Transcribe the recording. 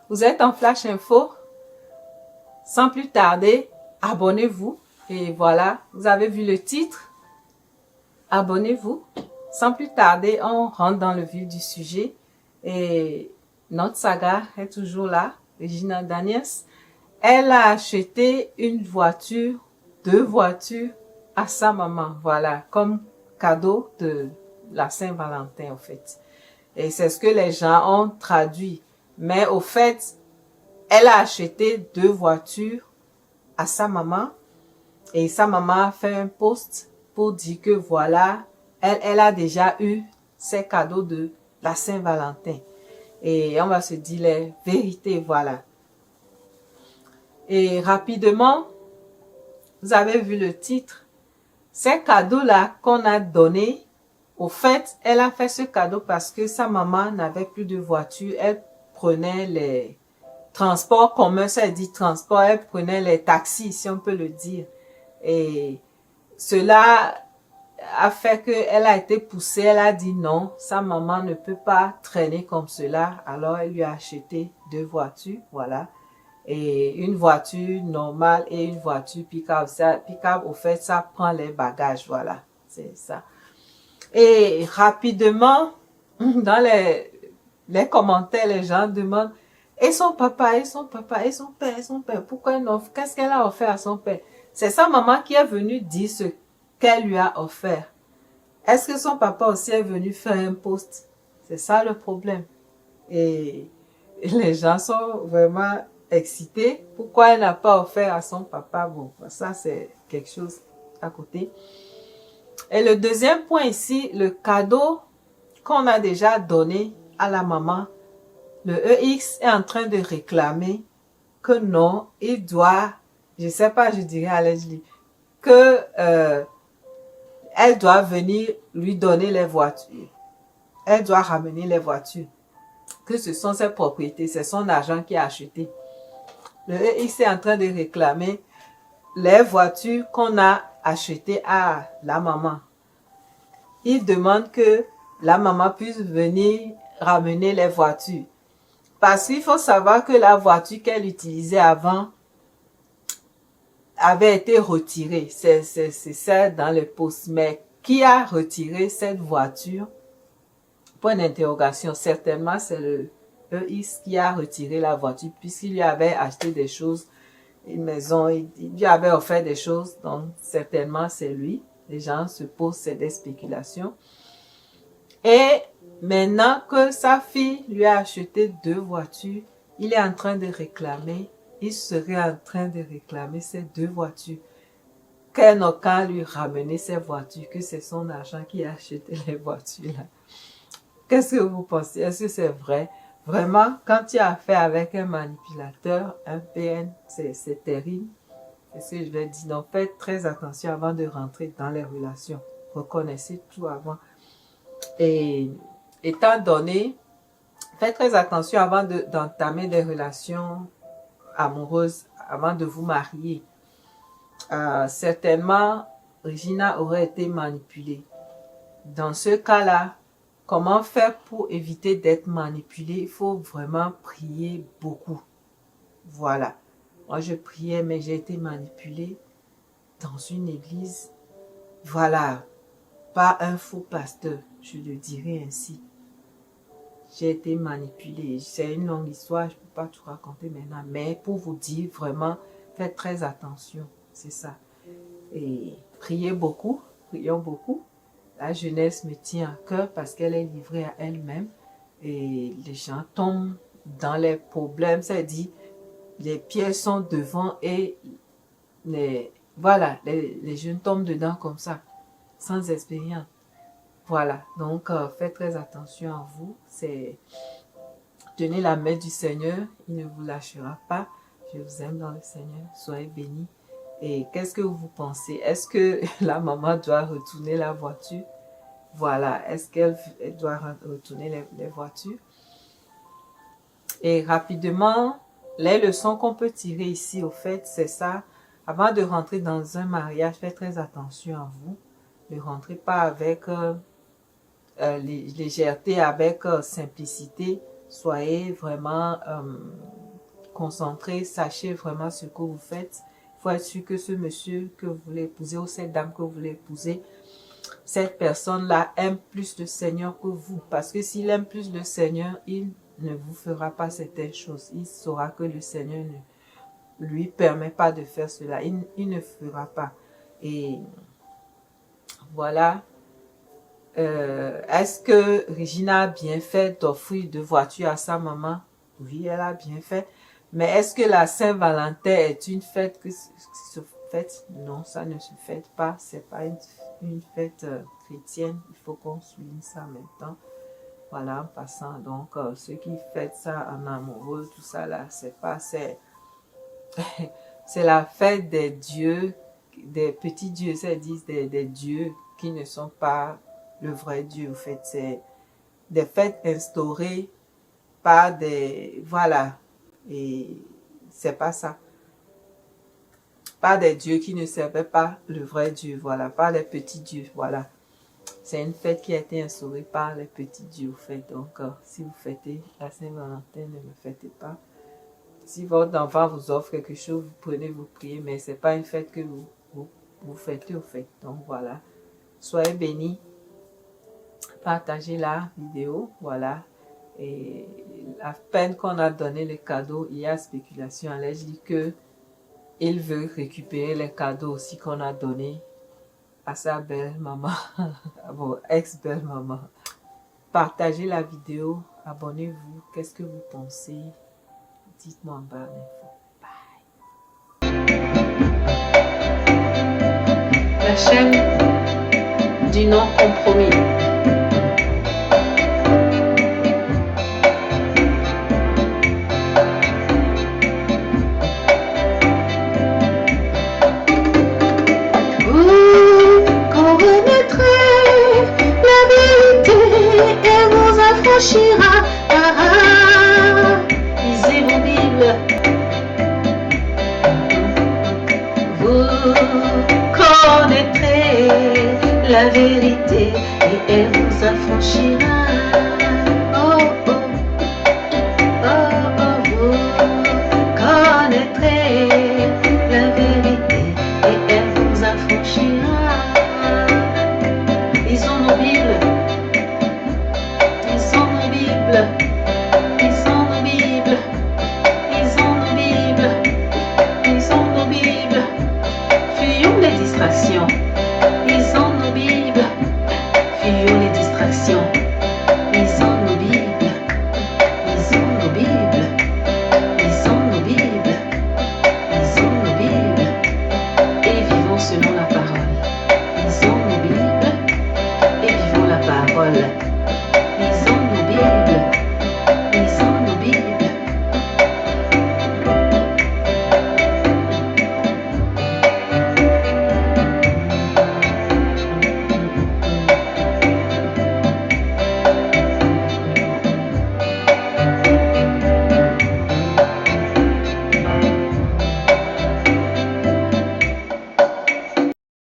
Vous êtes en Flash Info. Sans plus tarder, abonnez-vous. Et voilà, vous avez vu le titre. Abonnez-vous. Sans plus tarder, on rentre dans le vif du sujet. Et notre saga est toujours là, Regina Daniels. Elle a acheté une voiture, 2 voitures à sa maman, voilà, comme cadeau de la Saint-Valentin, en fait. Et c'est ce que les gens ont traduit. Mais au fait, elle a acheté 2 voitures à sa maman et sa maman a fait un post pour dire que voilà, elle a déjà eu ses cadeaux de la Saint-Valentin. Et on va se dire les vérités, voilà. Et rapidement, vous avez vu le titre. Ces cadeaux-là qu'on a donnés, au fait, elle a fait ce cadeau parce que sa maman n'avait plus de voiture. Elle prenait les transports communs, ça dit transport, elle prenait les taxis, si on peut le dire. Et cela a fait qu'elle a été poussée, elle a dit non, sa maman ne peut pas traîner comme cela. Alors elle lui a acheté 2 voitures, voilà. Et une voiture normale et une voiture pick-up. Pick-up, au fait, ça prend les bagages, voilà. C'est ça. Et rapidement, dans les commentaires, les gens demandent et son papa, et son papa, et son père, et son père, pourquoi elle offre? Qu'est-ce qu'elle a offert à son père? C'est sa maman qui est venue dire ce qu'elle lui a offert. Est-ce que son papa aussi est venu faire un post? C'est ça le problème. Et les gens sont vraiment excités. Pourquoi elle n'a pas offert à son papa? Bon, ça c'est quelque chose à côté. Et le deuxième point ici, le cadeau qu'on a déjà donné à la maman, le EX est en train de réclamer que non, il doit, je sais pas, je dirais à Leslie, que elle doit venir lui donner les voitures. Elle doit ramener les voitures. Que ce sont ses propriétés, c'est son argent qui a acheté. Le EX est en train de réclamer les voitures qu'on a achetées à la maman. Il demande que la maman puisse venir ramener les voitures. Parce qu'il faut savoir que la voiture qu'elle utilisait avant avait été retirée. C'est ça dans le post. Mais qui a retiré cette voiture? Point d'interrogation. Certainement, c'est le EX qui a retiré la voiture puisqu'il lui avait acheté des choses, une maison, il lui avait offert des choses. Donc, certainement, c'est lui. Les gens se posent des spéculations. Et maintenant que sa fille lui a acheté 2 voitures, il est en train de réclamer, il serait en train de réclamer ces 2 voitures. Qu'elle n'a qu'à lui ramener ces voitures, que c'est son argent qui a acheté les voitures là. Qu'est-ce que vous pensez? Est-ce que c'est vrai? Vraiment, quand tu as affaire avec un manipulateur, un PN, c'est terrible. Est-ce que je vais dire? Non, faites très attention avant de rentrer dans les relations. Reconnaissez tout avant. Et étant donné, faites très attention avant d'entamer des relations amoureuses, avant de vous marier. Certainement, Regina aurait été manipulée. Dans ce cas-là, comment faire pour éviter d'être manipulée? Il faut vraiment prier beaucoup. Voilà. Moi, je priais, mais j'ai été manipulée dans une église. Voilà. Pas un faux pasteur, je le dirais ainsi. J'ai été manipulée. C'est une longue histoire, je ne peux pas tout raconter maintenant. Mais pour vous dire, vraiment, faites très attention. C'est ça. Et priez beaucoup, prions beaucoup. La jeunesse me tient à cœur parce qu'elle est livrée à elle-même. Et les gens tombent dans les problèmes. Ça dit, les pieds sont devant et les jeunes tombent dedans comme ça, sans expérience. Voilà, donc faites très attention à vous. Tenez la main du Seigneur, il ne vous lâchera pas. Je vous aime dans le Seigneur, soyez bénis. Et qu'est-ce que vous pensez? Est-ce que la maman doit retourner la voiture? Voilà, est-ce qu'elle doit retourner les voitures? Et rapidement, les leçons qu'on peut tirer ici, au fait, c'est ça. Avant de rentrer dans un mariage, faites très attention à vous. Ne rentrez pas avec légèreté, avec simplicité. Soyez vraiment concentré, sachez vraiment ce que vous faites. Il faut être sûr que ce monsieur que vous voulez épouser ou cette dame que vous voulez épouser, cette personne-là aime plus le Seigneur que vous. Parce que s'il aime plus le Seigneur, il ne vous fera pas certaines choses. Il saura que le Seigneur ne lui permet pas de faire cela. Il ne fera pas. Et voilà. Est-ce que Regina a bien fait d'offrir 2 voitures à sa maman? Oui, elle a bien fait. Mais est-ce que la Saint-Valentin est une fête qui se fête? Non, ça ne se fête pas. C'est pas une fête chrétienne. Il faut qu'on souligne ça en même temps. Voilà, en passant. Donc, ceux qui fêtent ça en amoureux, tout ça là, c'est pas... C'est la fête des dieux, des petits dieux, ça disent des dieux qui ne sont pas le vrai Dieu. En fait, c'est des fêtes instaurées par des... Voilà. Et c'est pas ça. Pas des dieux qui ne servaient pas le vrai Dieu. Voilà. Pas les petits dieux. Voilà. C'est une fête qui a été instaurée par les petits dieux. En fait. Donc, si vous fêtez la Saint-Valentin, ne le fêtez pas. Si votre enfant vous offre quelque chose, vous prenez, vous priez. Mais c'est pas une fête que vous fêtez, au fait. Donc, voilà. Soyez bénis. Partagez la vidéo. Voilà. Et la peine qu'on a donné les cadeaux, il y a spéculation. Elle dit que il veut récupérer les cadeaux aussi qu'on a donnés à sa belle-maman, à vos ex-belle-maman. Partagez la vidéo, abonnez-vous. Qu'est-ce que vous pensez? Dites-moi en bas l'info. Bye. La chaîne du non-compromis. Lisez vos Bibles. Vous connaîtrez la vérité et elle vous affranchira.